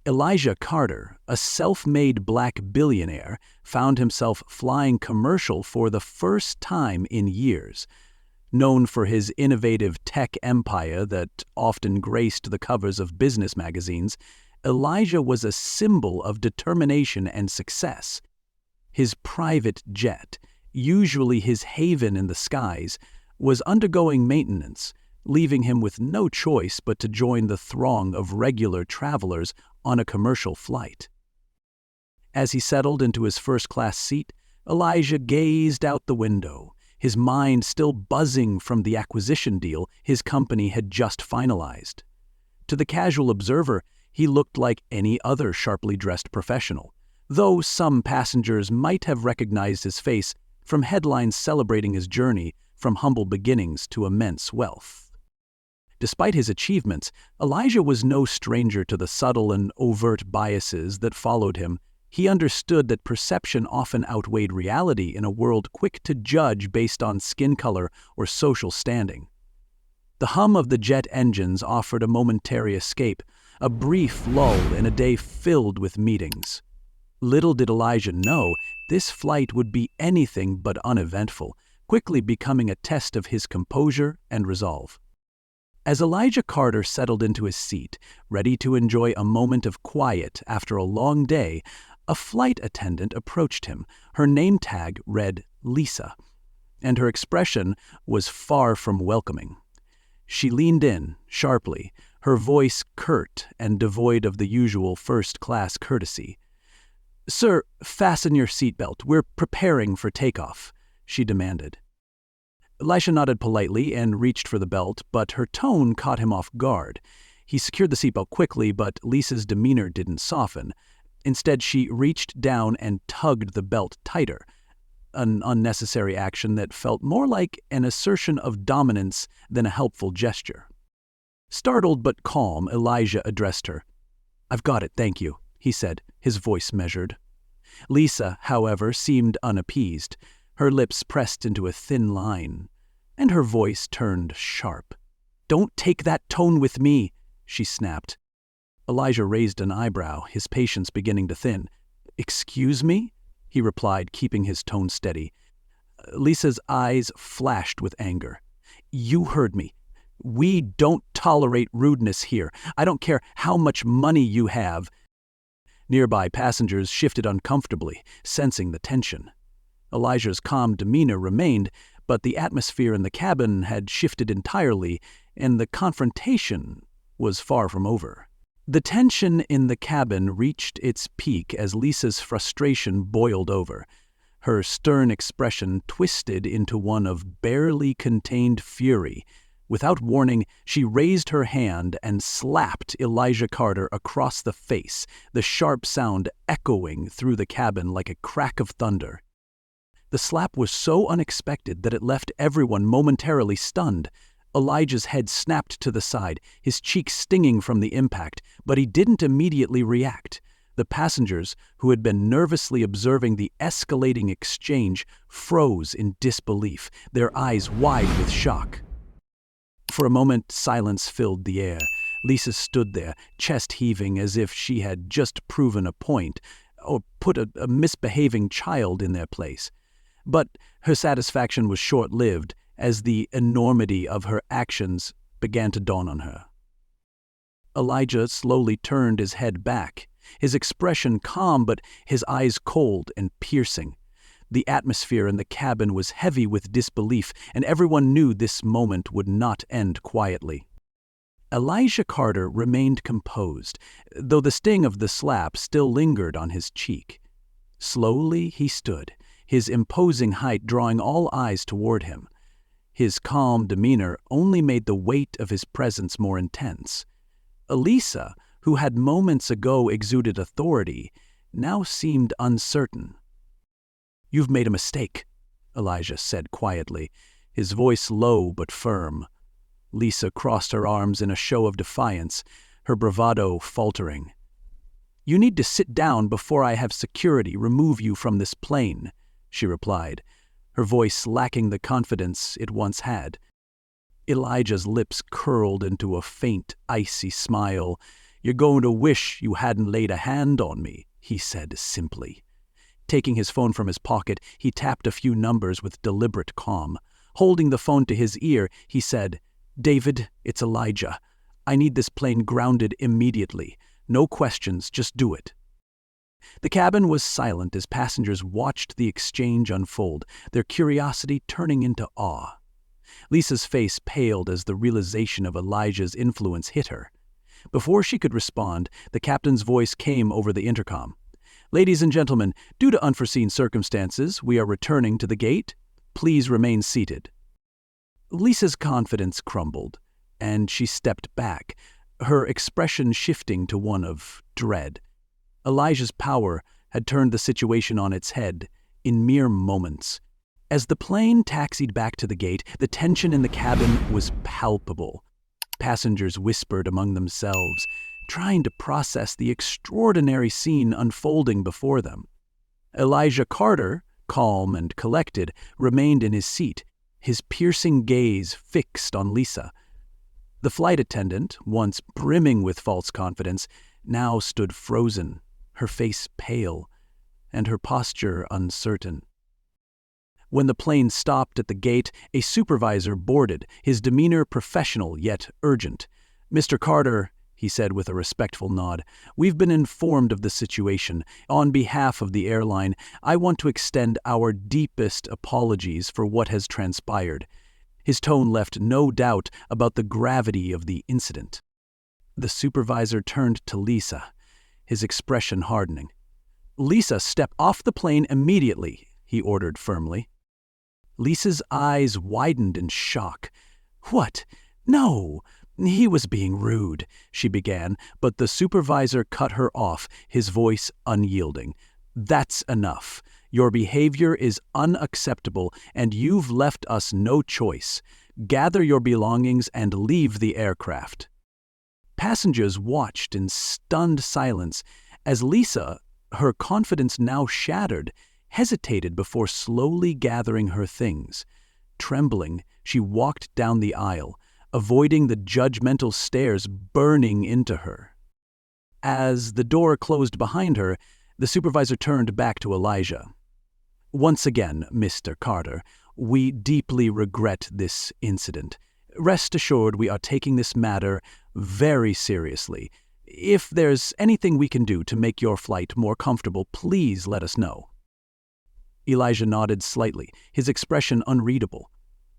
Elijah Carter, a self-made black billionaire, found himself flying commercial for the first time in years. Known for his innovative tech empire that often graced the covers of business magazines, Elijah was a symbol of determination and success. His private jet, usually his haven in the skies, was undergoing maintenance, leaving him with no choice but to join the throng of regular travelers on a commercial flight. As he settled into his first-class seat, Elijah gazed out the window, his mind still buzzing from the acquisition deal his company had just finalized. To the casual observer, he looked like any other sharply dressed professional, though some passengers might have recognized his face from headlines celebrating his journey from humble beginnings to immense wealth. Despite his achievements, Elijah was no stranger to the subtle and overt biases that followed him. He understood that perception often outweighed reality in a world quick to judge based on skin color or social standing. The hum of the jet engines offered a momentary escape, a brief lull in a day filled with meetings. Little did Elijah know, this flight would be anything but uneventful, quickly becoming a test of his composure and resolve. As Elijah Carter settled into his seat, ready to enjoy a moment of quiet after a long day, a flight attendant approached him. Her name tag read Lisa, and her expression was far from welcoming. She leaned in, sharply, her voice curt and devoid of the usual first-class courtesy. "Sir, fasten your seatbelt. We're preparing for takeoff," she demanded. Elisha nodded politely and reached for the belt, but her tone caught him off guard. He secured the seatbelt quickly, but Lisa's demeanor didn't soften. Instead, she reached down and tugged the belt tighter, an unnecessary action that felt more like an assertion of dominance than a helpful gesture. Startled but calm, Elijah addressed her. "I've got it, thank you," he said, his voice measured. Lisa, however, seemed unappeased. Her lips pressed into a thin line, and her voice turned sharp. "Don't take that tone with me," she snapped. Elijah raised an eyebrow, his patience beginning to thin. "Excuse me?" he replied, keeping his tone steady. Lisa's eyes flashed with anger. "You heard me. We don't tolerate rudeness here. I don't care how much money you have." Nearby passengers shifted uncomfortably, sensing the tension. Elijah's calm demeanor remained, but the atmosphere in the cabin had shifted entirely, and the confrontation was far from over. The tension in the cabin reached its peak as Lisa's frustration boiled over. Her stern expression twisted into one of barely contained fury. Without warning, she raised her hand and slapped Elijah Carter across the face, the sharp sound echoing through the cabin like a crack of thunder. The slap was so unexpected that it left everyone momentarily stunned. Elijah's head snapped to the side, his cheek stinging from the impact, but he didn't immediately react. The passengers, who had been nervously observing the escalating exchange, froze in disbelief, their eyes wide with shock. For a moment, silence filled the air. Lisa stood there, chest heaving as if she had just proven a point, or put a misbehaving child in their place. But her satisfaction was short-lived as the enormity of her actions began to dawn on her. Elijah slowly turned his head back, his expression calm but his eyes cold and piercing. The atmosphere in the cabin was heavy with disbelief, and everyone knew this moment would not end quietly. Elijah Carter remained composed, though the sting of the slap still lingered on his cheek. Slowly he stood, his imposing height drawing all eyes toward him. His calm demeanor only made the weight of his presence more intense. Elisa, who had moments ago exuded authority, now seemed uncertain. "You've made a mistake," Elijah said quietly, his voice low but firm. Lisa crossed her arms in a show of defiance, her bravado faltering. "You need to sit down before I have security remove you from this plane," she replied, her voice lacking the confidence it once had. Elijah's lips curled into a faint, icy smile. "You're going to wish you hadn't laid a hand on me," he said simply. Taking his phone from his pocket, he tapped a few numbers with deliberate calm. Holding the phone to his ear, he said, "David, it's Elijah. I need this plane grounded immediately. No questions, just do it." The cabin was silent as passengers watched the exchange unfold, their curiosity turning into awe. Lisa's face paled as the realization of Elijah's influence hit her. Before she could respond, the captain's voice came over the intercom. "Ladies and gentlemen, due to unforeseen circumstances, we are returning to the gate. Please remain seated." Lisa's confidence crumbled, and she stepped back, her expression shifting to one of dread. Elijah's power had turned the situation on its head in mere moments. As the plane taxied back to the gate, the tension in the cabin was palpable. Passengers whispered among themselves, trying to process the extraordinary scene unfolding before them. Elijah Carter, calm and collected, remained in his seat, his piercing gaze fixed on Lisa. The flight attendant, once brimming with false confidence, now stood frozen, her face pale, and her posture uncertain. When the plane stopped at the gate, a supervisor boarded, his demeanor professional yet urgent. "Mr. Carter," he said with a respectful nod, "we've been informed of the situation. On behalf of the airline, I want to extend our deepest apologies for what has transpired." His tone left no doubt about the gravity of the incident. The supervisor turned to Lisa, his expression hardening. "Lisa, step off the plane immediately," he ordered firmly. Lisa's eyes widened in shock. "What? No! He was being rude," she began, but the supervisor cut her off, his voice unyielding. "That's enough. Your behavior is unacceptable, and you've left us no choice. Gather your belongings and leave the aircraft." Passengers watched in stunned silence as Lisa, her confidence now shattered, hesitated before slowly gathering her things. Trembling, she walked down the aisle, avoiding the judgmental stares burning into her. As the door closed behind her, the supervisor turned back to Elijah. "Once again, Mr. Carter, we deeply regret this incident. Rest assured we are taking this matter very seriously. If there's anything we can do to make your flight more comfortable, please let us know." Elijah nodded slightly, his expression unreadable.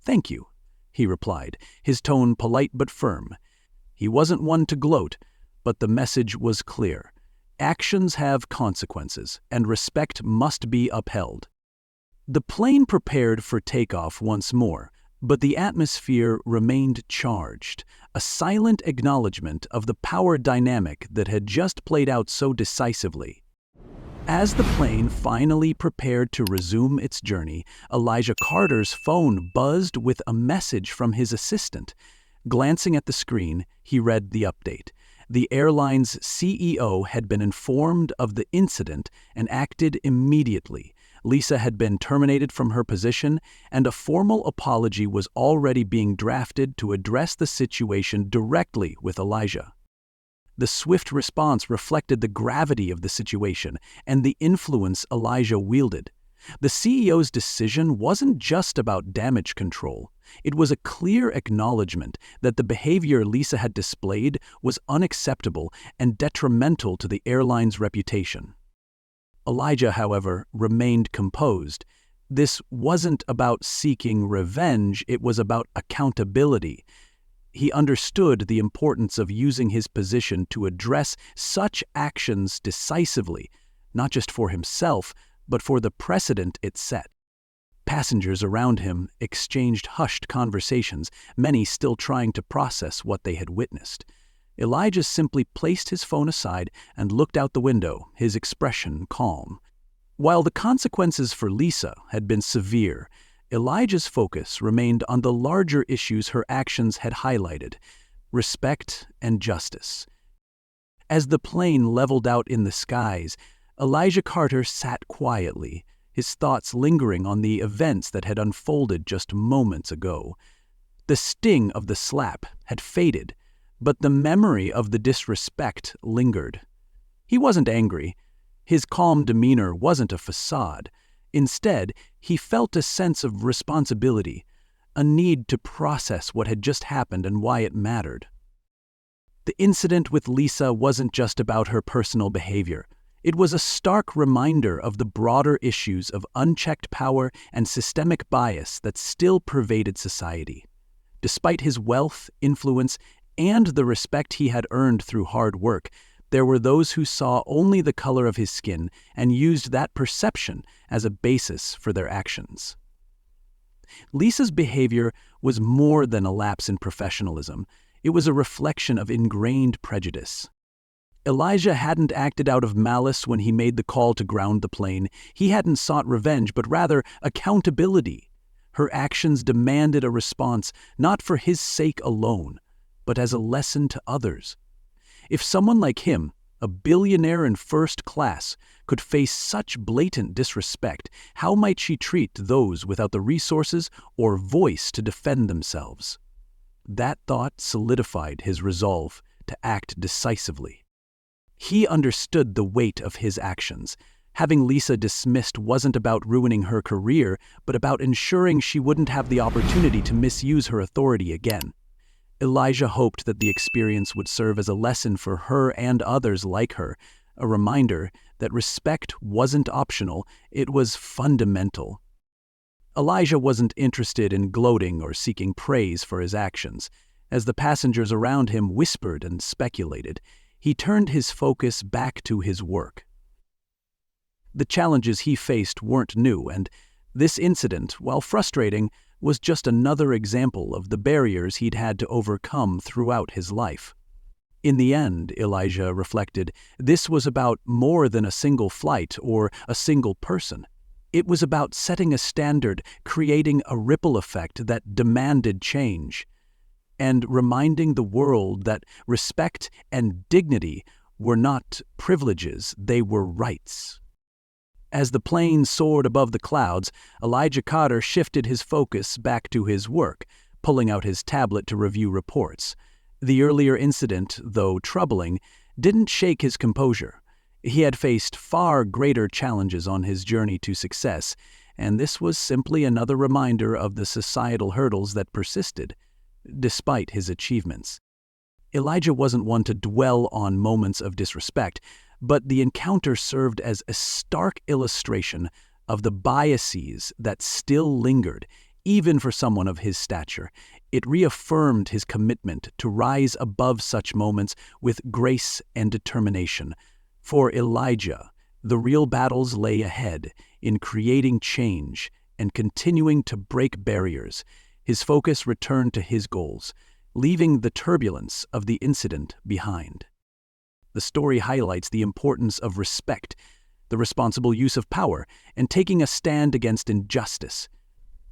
"Thank you," he replied, his tone polite but firm. He wasn't one to gloat, but the message was clear. Actions have consequences, and respect must be upheld. The plane prepared for takeoff once more, but the atmosphere remained charged, a silent acknowledgement of the power dynamic that had just played out so decisively. As the plane finally prepared to resume its journey, Elijah Carter's phone buzzed with a message from his assistant. Glancing at the screen, he read the update. The airline's CEO had been informed of the incident and acted immediately. Lisa had been terminated from her position, and a formal apology was already being drafted to address the situation directly with Elijah. The swift response reflected the gravity of the situation and the influence Elijah wielded. The CEO's decision wasn't just about damage control. It was a clear acknowledgement that the behavior Lisa had displayed was unacceptable and detrimental to the airline's reputation. Elijah, however, remained composed. This wasn't about seeking revenge, it was about accountability. He understood the importance of using his position to address such actions decisively, not just for himself, but for the precedent it set. Passengers around him exchanged hushed conversations, many still trying to process what they had witnessed. Elijah simply placed his phone aside and looked out the window, his expression calm. While the consequences for Lisa had been severe, Elijah's focus remained on the larger issues her actions had highlighted: respect and justice. As the plane leveled out in the skies, Elijah Carter sat quietly, his thoughts lingering on the events that had unfolded just moments ago. The sting of the slap had faded, but the memory of the disrespect lingered. He wasn't angry. His calm demeanor wasn't a facade. Instead, he felt a sense of responsibility, a need to process what had just happened and why it mattered. The incident with Lisa wasn't just about her personal behavior. It was a stark reminder of the broader issues of unchecked power and systemic bias that still pervaded society. Despite his wealth, influence, and the respect he had earned through hard work, there were those who saw only the color of his skin and used that perception as a basis for their actions. Lisa's behavior was more than a lapse in professionalism. It was a reflection of ingrained prejudice. Elijah hadn't acted out of malice when he made the call to ground the plane. He hadn't sought revenge, but rather accountability. Her actions demanded a response, not for his sake alone, but as a lesson to others. If someone like him, a billionaire in first class, could face such blatant disrespect, how might she treat those without the resources or voice to defend themselves? That thought solidified his resolve to act decisively. He understood the weight of his actions. Having Lisa dismissed wasn't about ruining her career, but about ensuring she wouldn't have the opportunity to misuse her authority again. Elijah hoped that the experience would serve as a lesson for her and others like her, a reminder that respect wasn't optional, it was fundamental. Elijah wasn't interested in gloating or seeking praise for his actions. As the passengers around him whispered and speculated, he turned his focus back to his work. The challenges he faced weren't new, and this incident, while frustrating, was just another example of the barriers he'd had to overcome throughout his life. In the end, Elijah reflected, this was about more than a single flight or a single person. It was about setting a standard, creating a ripple effect that demanded change, and reminding the world that respect and dignity were not privileges, they were rights. As the plane soared above the clouds, Elijah Carter shifted his focus back to his work, pulling out his tablet to review reports. The earlier incident, though troubling, didn't shake his composure. He had faced far greater challenges on his journey to success, and this was simply another reminder of the societal hurdles that persisted, despite his achievements. Elijah wasn't one to dwell on moments of disrespect, but the encounter served as a stark illustration of the biases that still lingered, even for someone of his stature. It reaffirmed his commitment to rise above such moments with grace and determination. For Elijah, the real battles lay ahead in creating change and continuing to break barriers. His focus returned to his goals, leaving the turbulence of the incident behind. The story highlights the importance of respect, the responsible use of power, and taking a stand against injustice.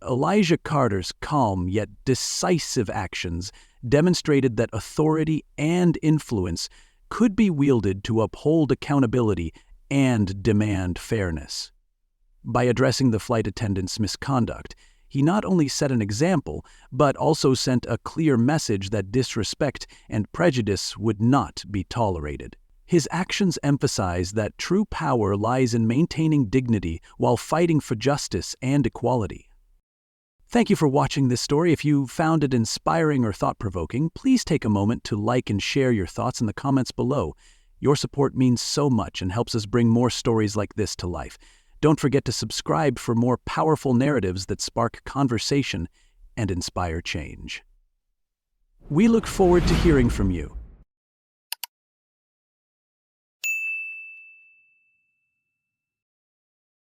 Elijah Carter's calm yet decisive actions demonstrated that authority and influence could be wielded to uphold accountability and demand fairness. By addressing the flight attendant's misconduct, he not only set an example, but also sent a clear message that disrespect and prejudice would not be tolerated. His actions emphasize that true power lies in maintaining dignity while fighting for justice and equality. Thank you for watching this story. If you found it inspiring or thought-provoking, please take a moment to like and share your thoughts in the comments below. Your support means so much and helps us bring more stories like this to life. Don't forget to subscribe for more powerful narratives that spark conversation and inspire change. We look forward to hearing from you.